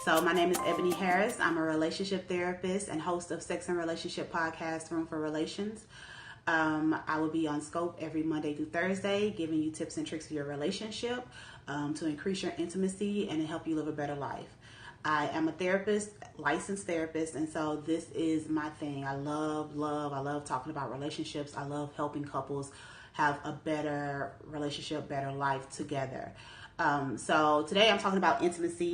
So my name is Eboni Harris. I'm a relationship therapist and host of Sex and Relationship Podcast, Room for Relations. I will be on Scope every Monday through Thursday, giving you tips and tricks for your relationship to increase your intimacy and to help you live a better life. I am a therapist, licensed therapist, and so this is my thing. I love talking about relationships. I love helping couples have a better relationship, better life together. So today I'm talking about intimacy.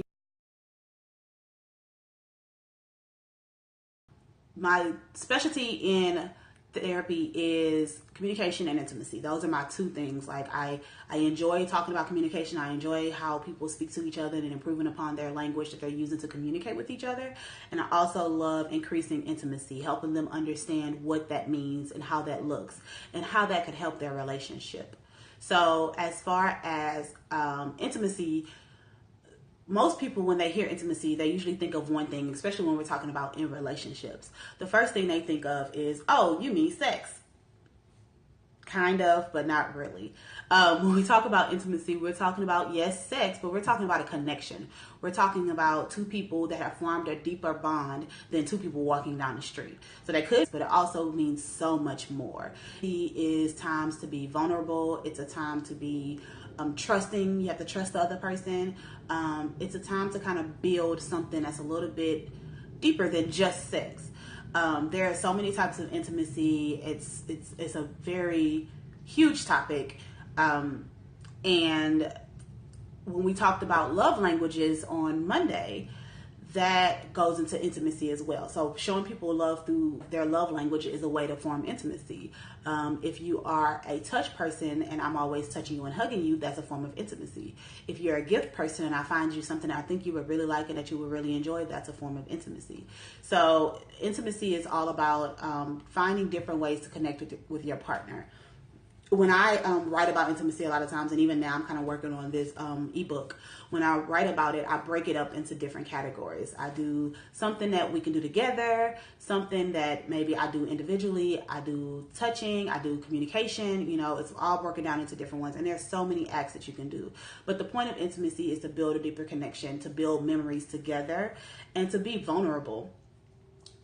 My specialty in therapy is communication and intimacy. Those are my two things. Like I enjoy talking about communication. I enjoy how people speak to each other and improving upon their language that they're using to communicate with each other. And I also love increasing intimacy, helping them understand what that means and how that looks and how that could help their relationship. So as far as intimacy, most people, when they hear intimacy, they usually think of one thing, especially when we're talking about in relationships. The first thing they think of is, oh, you mean sex. Kind of, but not really. When we talk about intimacy, we're talking about, yes, sex, but we're talking about a connection. We're talking about two people that have formed a deeper bond than two people walking down the street. So they could, but it also means so much more. It is times to be vulnerable. It's a time to be trusting. You have to trust the other person. It's a time to kind of build something that's a little bit deeper than just sex. There are so many types of intimacy. It's a very huge topic. And when we talked about love languages on Monday, that goes into intimacy as well. So showing people love through their love language is a way to form intimacy. If you are a touch person and I'm always touching you and hugging you, that's a form of intimacy. If you're a gift person and I find you something I think you would really like and that you would really enjoy, that's a form of intimacy. So intimacy is all about finding different ways to connect with your partner. When I write about intimacy a lot of times, and even now I'm kind of working on this ebook, when I write about it, I break it up into different categories. I do something that we can do together, something that maybe I do individually, I do touching, I do communication, it's all broken down into different ones. And there's so many acts that you can do. But the point of intimacy is to build a deeper connection, to build memories together, and to be vulnerable.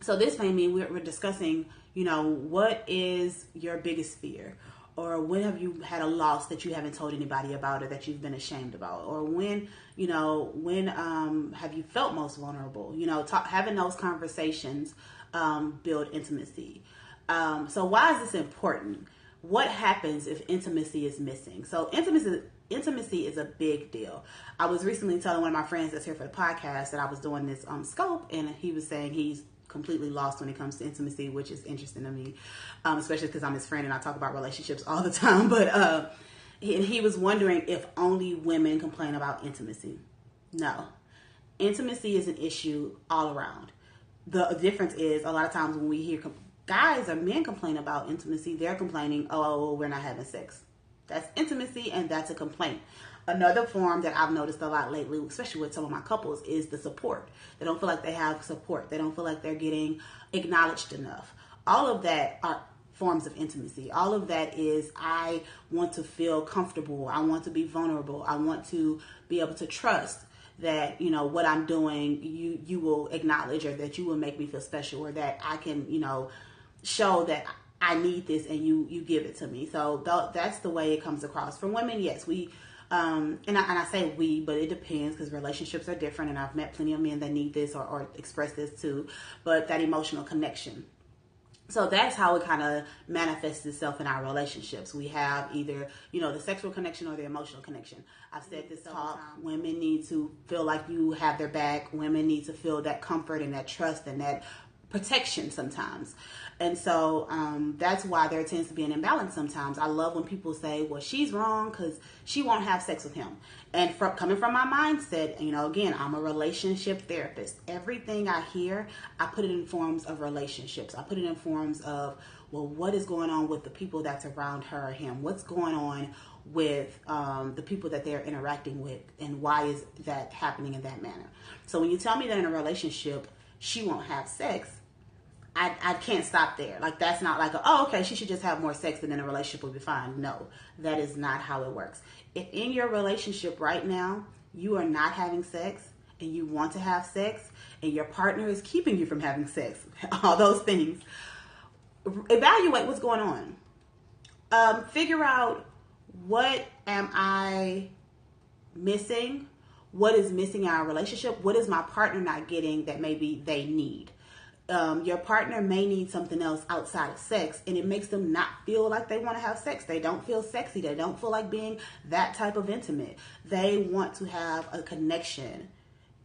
So this made me, we're discussing, what is your biggest fear? Or when have you had a loss that you haven't told anybody about or that you've been ashamed about? Or when have you felt most vulnerable? Having those conversations build intimacy. So why is this important? What happens if intimacy is missing? So intimacy is a big deal. I was recently telling one of my friends that's here for the podcast that I was doing this scope, and he was saying he's completely lost when it comes to intimacy, which is interesting to me, especially because I'm his friend and I talk about relationships all the time. But he was wondering if only women complain about intimacy. No, intimacy is an issue all around. The difference is a lot of times when we hear guys or men complain about intimacy, they're complaining, oh, we're not having sex. That's intimacy, and that's a complaint. Another form that I've noticed a lot lately, especially with some of my couples, is the support. They don't feel like they have support. They don't feel like they're getting acknowledged enough. All of that are forms of intimacy. All of that is, I want to feel comfortable. I want to be vulnerable. I want to be able to trust that, what I'm doing, you will acknowledge, or that you will make me feel special, or that I can, show that I need this and you give it to me. So that's the way it comes across. For women, yes, we, and I say we, but it depends because relationships are different, and I've met plenty of men that need this or express this too, but that emotional connection. So that's how it kind of manifests itself in our relationships. We have either, the sexual connection or the emotional connection. I've said this all the time. Women need to feel like you have their back. Women need to feel that comfort and that trust and that protection sometimes. And so that's why there tends to be an imbalance sometimes. I love when people say, well, she's wrong because she won't have sex with him. And coming from my mindset, again, I'm a relationship therapist. Everything I hear, I put it in forms of relationships. I put it in forms of, well, what is going on with the people that's around her or him? What's going on with the people that they're interacting with, and why is that happening in that manner? So when you tell me that in a relationship, she won't have sex, I can't stop there. Like, that's not like, okay, she should just have more sex and then a relationship will be fine. No, that is not how it works. If in your relationship right now, you are not having sex and you want to have sex and your partner is keeping you from having sex, all those things, evaluate what's going on. Figure out, what am I missing? What is missing in our relationship? What is my partner not getting that maybe they need? Your partner may need something else outside of sex, and it makes them not feel like they want to have sex. They don't feel sexy. They don't feel like being that type of intimate. They want to have a connection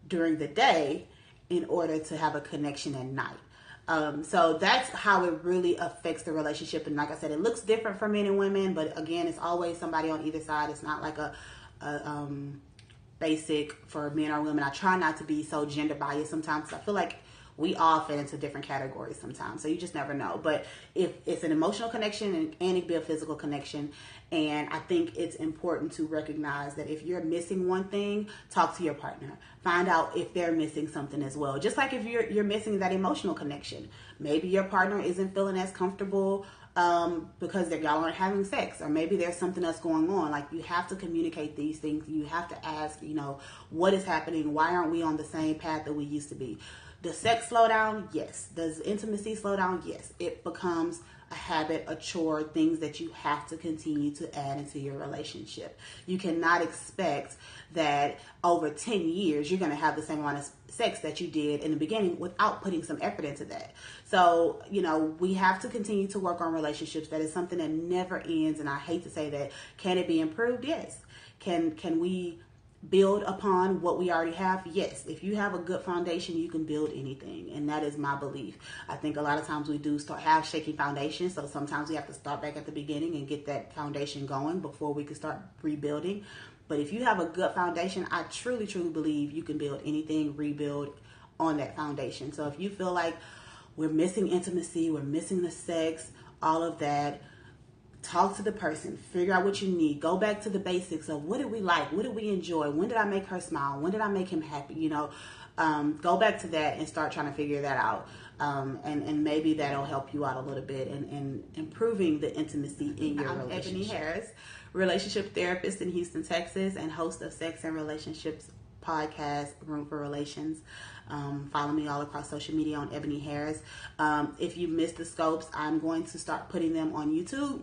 during the day in order to have a connection at night. So that's how it really affects the relationship. And like I said, it looks different for men and women, but again, it's always somebody on either side. It's not like a basic for men or women. I try not to be so gender biased sometimes, because I feel like we all fit into different categories sometimes. So you just never know. But if it's an emotional connection, and it can be a physical connection. And I think it's important to recognize that if you're missing one thing, talk to your partner. Find out if they're missing something as well. Just like if you're missing that emotional connection. Maybe your partner isn't feeling as comfortable because y'all aren't having sex, or maybe there's something else going on. Like, you have to communicate these things. You have to ask, what is happening? Why aren't we on the same path that we used to be? Does sex slow down? Yes. Does intimacy slow down? Yes. It becomes a habit, a chore, things that you have to continue to add into your relationship. You cannot expect that over 10 years you're going to have the same amount of sex that you did in the beginning without putting some effort into that. So, we have to continue to work on relationships. That is something that never ends. And I hate to say that. Can it be improved? Yes. Can we build upon what we already have? Yes. If you have a good foundation, you can build anything. And that is my belief. I think a lot of times we do have shaky foundations. So sometimes we have to start back at the beginning and get that foundation going before we can start rebuilding. But if you have a good foundation, I truly, truly believe you can build anything, rebuild on that foundation. So if you feel like we're missing intimacy, we're missing the sex, all of that, talk to the person, figure out what you need, go back to the basics of what did we like, what did we enjoy, when did I make her smile, when did I make him happy, go back to that and start trying to figure that out. And maybe that'll help you out a little bit in improving the intimacy in your relationship. I'm Eboni Harris, relationship therapist in Houston, Texas, and host of Sex and Relationships podcast, Room for Relations. Follow me all across social media on Eboni Harris. If you missed the scopes, I'm going to start putting them on YouTube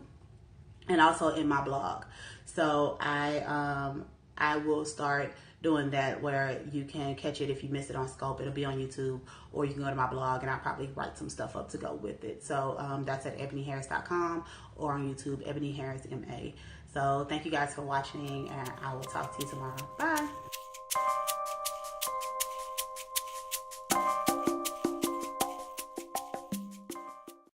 and also in my blog. So I will start doing that, where you can catch it if you miss it on Scope. It'll be on YouTube, or you can go to my blog and I'll probably write some stuff up to go with it. So that's at eboniharris.com, or on YouTube, Eboni Harris MA. So thank you guys for watching, and I will talk to you tomorrow. Bye.